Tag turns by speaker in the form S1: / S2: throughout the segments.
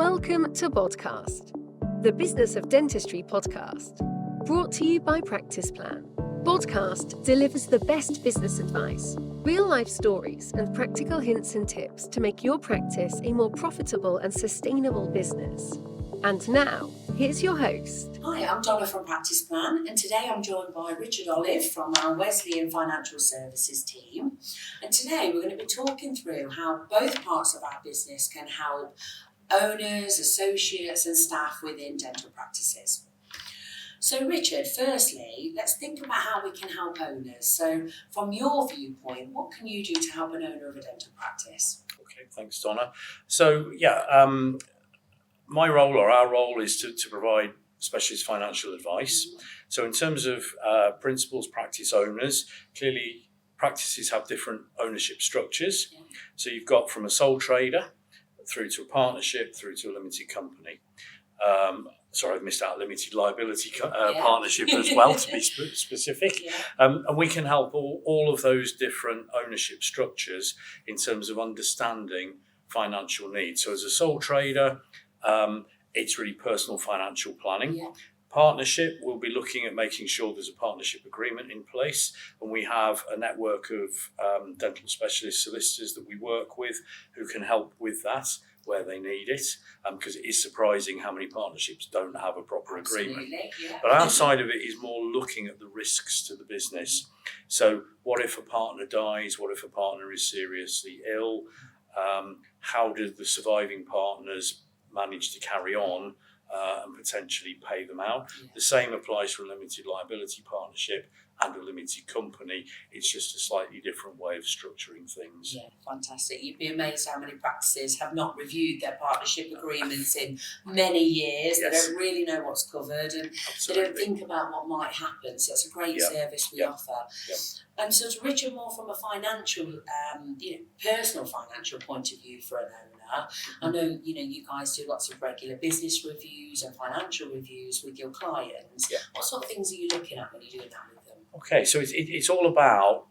S1: Welcome to Podcast, the Business of Dentistry podcast, brought to you by Practice Plan. Podcast delivers the best business advice, real-life stories, and practical hints and tips to make your practice a more profitable and sustainable business. And now, here's your host.
S2: Hi, I'm Donna from Practice Plan, and today I'm joined by Richard Ollive from our Wesleyan Financial Services team. And today we're going to be talking through how both parts of our business can help owners, associates and staff within dental practices. So Richard, firstly, let's think about how we can help owners. So from your viewpoint, what can you do to help an owner of a dental practice?
S3: Okay, thanks Donna. So my role or our role is to provide specialist financial advice. So in terms of principals, practice owners, clearly practices have different ownership structures.
S2: Yeah.
S3: So you've got from a sole trader through to a partnership, through to a limited company. I've missed out limited liability partnership as well, to be specific.
S2: Yeah.
S3: And we can help all of those different ownership structures in terms of understanding financial needs. So as a sole trader, it's really personal financial planning.
S2: Yeah.
S3: Partnership, we'll be looking at making sure there's a partnership agreement in place, and we have a network of dental specialist solicitors that we work with who can help with that where they need it, because it is surprising how many partnerships don't have a proper agreement.
S2: Yeah.
S3: But our side of it is more looking at the risks to the business. So what if a partner dies? What if a partner is seriously ill? How do the surviving partners manage to carry on and potentially pay them out?
S2: Yeah.
S3: The same applies for a limited liability partnership and a limited company. It's just a slightly different way of structuring things.
S2: Yeah, fantastic. You'd be amazed how many practices have not reviewed their partnership agreements in many years.
S3: Yes.
S2: They don't really know what's covered and
S3: Absolutely.
S2: they don't think about what might happen. So it's a great service we offer.
S3: Yep.
S2: And so to Richard, more from a financial, personal financial point of view for an owner, I know, you guys do lots of regular business reviews and financial reviews with your clients.
S3: Yeah.
S2: What sort of things are you looking at when you're doing that with them?
S3: Okay, so it's all about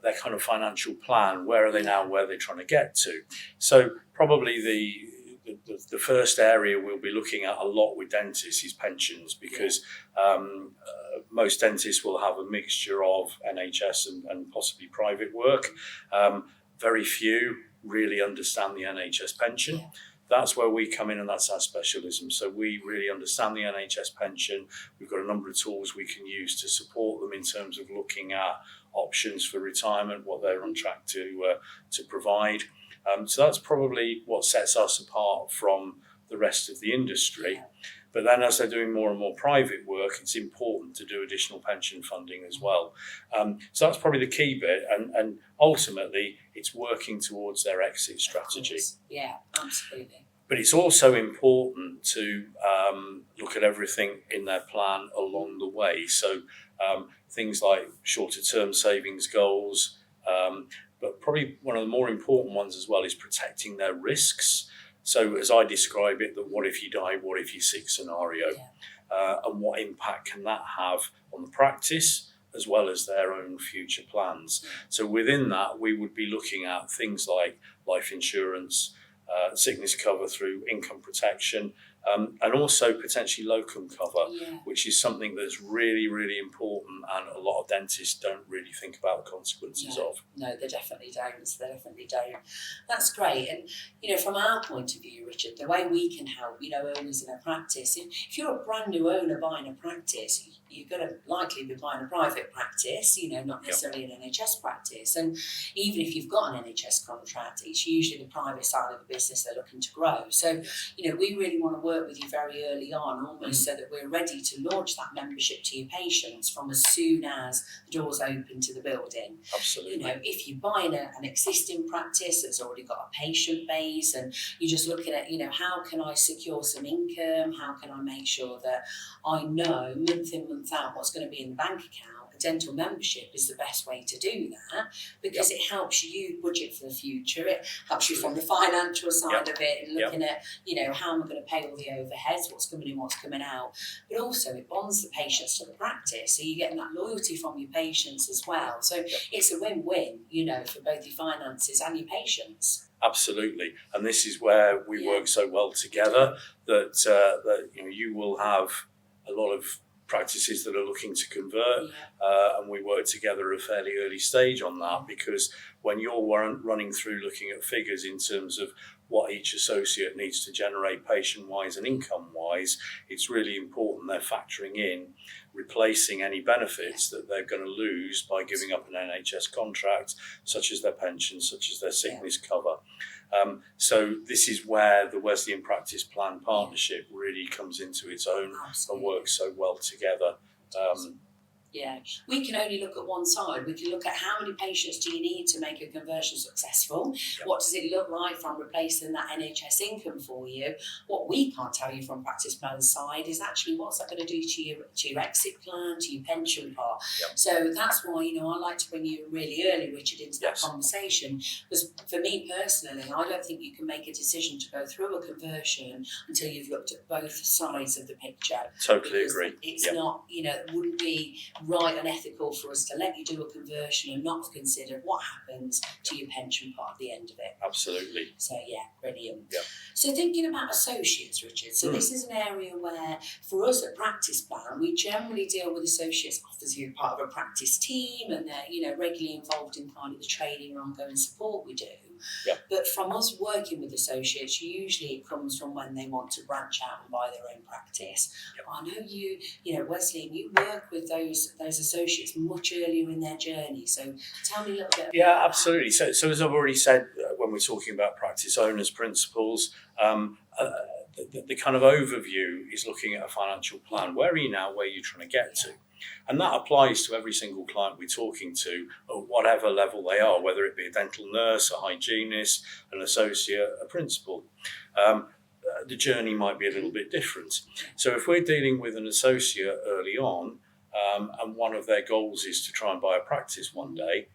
S3: their kind of financial plan. Where are they now? Where are they trying to get to? So probably the first area we'll be looking at a lot with dentists is pensions, because most dentists will have a mixture of NHS and possibly private work. Very few really understand the NHS pension.
S2: Yeah.
S3: That's where we come in, and that's our specialism. So we really understand the NHS pension. We've got a number of tools we can use to support them in terms of looking at options for retirement, what they're on track to provide. So that's probably what sets us apart from the rest of the industry.
S2: Yeah.
S3: But then as they're doing more and more private work, it's important to do additional pension funding as well. So that's probably the key bit. And ultimately, it's working towards their exit strategy.
S2: Yeah, absolutely.
S3: But it's also important to look at everything in their plan along the way. So things like shorter term savings goals, but probably one of the more important ones as well is protecting their risks. So as I describe it, the what if you die, what if you're sick scenario, and what impact can that have on the practice as well as their own future plans. So within that, we would be looking at things like life insurance, sickness cover through income protection, and also potentially locum cover, which is something that's really, really important, and a lot of dentists don't really think about the consequences of.
S2: No, they definitely don't. That's great. And, from our point of view, Richard, the way we can help, owners in a practice, if you're a brand new owner buying a practice, you're going to likely be buying a private practice, not necessarily an NHS practice. And even if you've got an NHS contract, it's usually the private side of the business they're looking to grow. So, we really want to work with you very early on, almost so that we're ready to launch that membership to your patients from as soon as the doors open to the building.
S3: Absolutely.
S2: If you're buying an existing practice that's already got a patient base and you're just looking at, how can I secure some income? How can I make sure that I know month in, month out what's going to be in the bank account? dental membership is the best way to do that, because it helps you budget for the future. It helps you from the financial side of it, and looking at, how am I going to pay all the overheads, what's coming in, what's coming out. But also it bonds the patients to the practice, so you're getting that loyalty from your patients as well. So it's a win-win, for both your finances and your patients.
S3: Absolutely, and this is where we work so well together that you will have a lot of practices that are looking to convert, and we work together at a fairly early stage on that, because when you're running through looking at figures in terms of what each associate needs to generate patient-wise and income-wise, it's really important they're factoring in replacing any benefits that they're going to lose by giving up an NHS contract, such as their pension, such as their sickness cover. So this is where the Wesleyan Practice Plan Partnership really comes into its own and works so well together.
S2: We can only look at one side. We can look at how many patients do you need to make a conversion successful? What does it look like from replacing that NHS income for you? What we can't tell you from practice plan side is actually what's that going to do to your exit plan, to your pension part. So that's why, I like to bring you really early, Richard, into that conversation, because for me personally, I don't think you can make a decision to go through a conversion until you've looked at both sides of the picture.
S3: Totally agree.
S2: It's not, it wouldn't be right and ethical for us to let you do a conversion and not consider what happens to your pension part at the end of it.
S3: Absolutely.
S2: So brilliant. So thinking about associates, Richard, so this is an area where for us at Practice Plan, we generally deal with associates obviously as part of a practice team, and they're regularly involved in kind of the training or ongoing support we do. But from us working with associates, usually it comes from when they want to branch out and buy their own practice. I know you, Wesleyan, you work with those associates much earlier in their journey. So tell me a little bit about that.
S3: Absolutely. So as I've already said, when we're talking about practice owners' principles, the kind of overview is looking at a financial plan. Where are you now? Where are you trying to get to? And that applies to every single client we're talking to, at whatever level they are, whether it be a dental nurse, a hygienist, an associate, a principal. The journey might be a little bit different. So if we're dealing with an associate early on, and one of their goals is to try and buy a practice one day,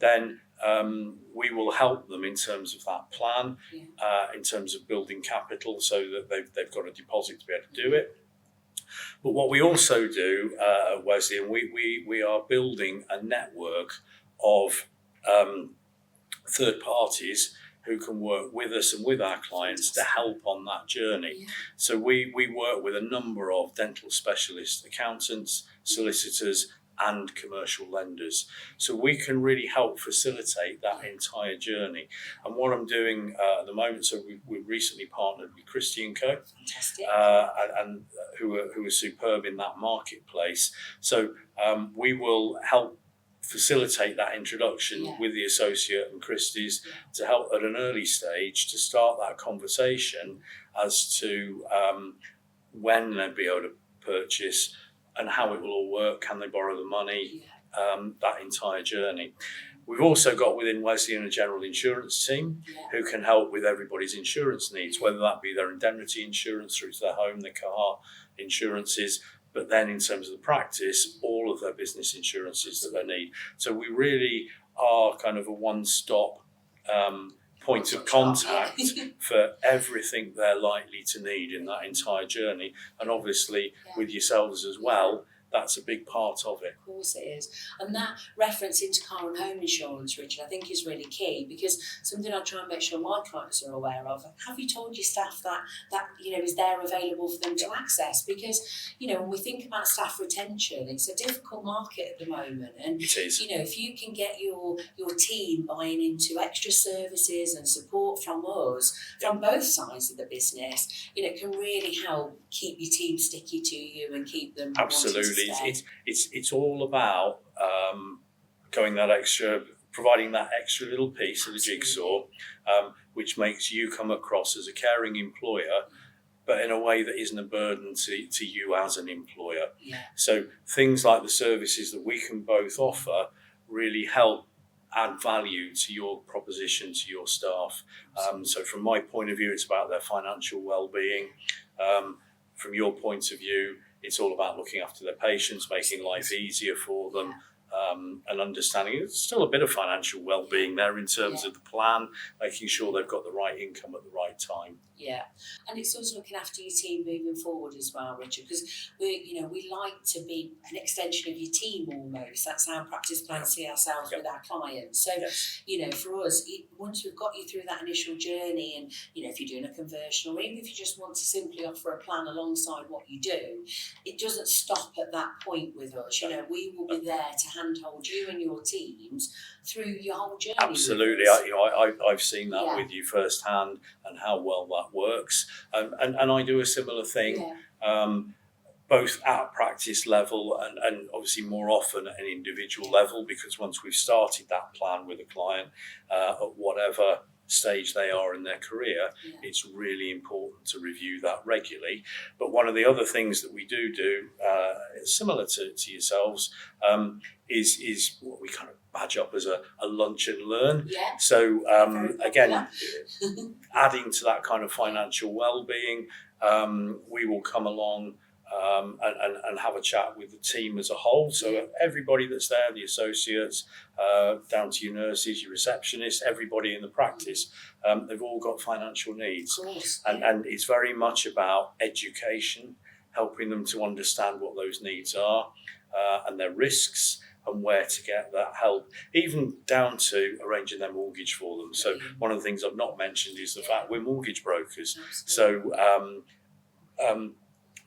S3: then we will help them in terms of that plan, in terms of building capital so that they've got a deposit to be able to do it. But what we also do at Wesleyan, we are building a network of third parties who can work with us and with our clients to help on that journey. So we work with a number of dental specialists, accountants, solicitors, and commercial lenders. So we can really help facilitate that entire journey. And what I'm doing at the moment, so we've recently partnered with Christie & Co.
S2: Fantastic.
S3: And who are superb in that marketplace. So we will help facilitate that introduction with the associate and Christie's to help at an early stage to start that conversation as to when they'll be able to purchase and how it will all work. Can they borrow the money? That entire journey. We've also got within Wesleyan a general insurance team who can help with everybody's insurance needs, whether that be their indemnity insurance through to their home, their car insurances, but then in terms of the practice, all of their business insurances that they need. So we really are kind of a one-stop point of contact for everything they're likely to need in that entire journey. And obviously with yourselves as well, that's a big part of it.
S2: Of course it is. And that reference into car and home insurance, Richard, I think is really key, because something I try and make sure my clients are aware of. Have you told your staff that is there available for them to access? Because, when we think about staff retention, it's a difficult market at the moment. And
S3: it is.
S2: If you can get your team buying into extra services and support from us, from both sides of the business, it can really help keep your team sticky to you and keep them
S3: absolutely. It's all about going that extra, providing that extra little piece of the jigsaw, which makes you come across as a caring employer, but in a way that isn't a burden to you as an employer. So things like the services that we can both offer really help add value to your proposition to your staff. So from my point of view, it's about their financial well-being. From your point of view, it's all about looking after their patients, making life easier for them, and understanding. There's still a bit of financial well-being there in terms of the plan, making sure they've got the right income at the right time.
S2: Yeah, and it's also looking after your team moving forward as well, Richard, because we like to be an extension of your team almost. That's how practice plans see ourselves with our clients. So, for us, once we've got you through that initial journey, and if you're doing a conversion, or even if you just want to simply offer a plan alongside what you do, it doesn't stop at that point with us. We will be there to handhold you and your teams through your whole journey.
S3: Absolutely, I've seen that with you firsthand, and how well that works. And I do a similar thing, both at practice level and obviously more often at an individual level, because once we've started that plan with a client, at whatever stage they are in their career, it's really important to review that regularly. But one of the other things that we do, similar to yourselves, is what we kind of badge up as a lunch and learn. So again, adding to that kind of financial well-being, we will come along and have a chat with the team as a whole. So everybody that's there, the associates, down to your nurses, your receptionists, everybody in the practice, they've all got financial needs.
S2: Of course,
S3: and it's very much about education, helping them to understand what those needs are, and their risks, and where to get that help, even down to arranging their mortgage for them. So one of the things I've not mentioned is the fact we're mortgage brokers. So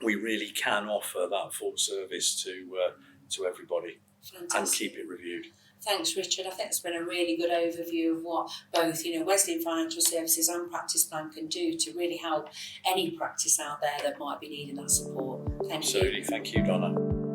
S3: we really can offer that full service to everybody.
S2: Fantastic.
S3: And keep it reviewed.
S2: Thanks, Richard. I think it's been a really good overview of what both Wesleyan Financial Services and Practice Plan can do to really help any practice out there that might be needing that support. Thank you.
S3: Absolutely. Thank you, Donna.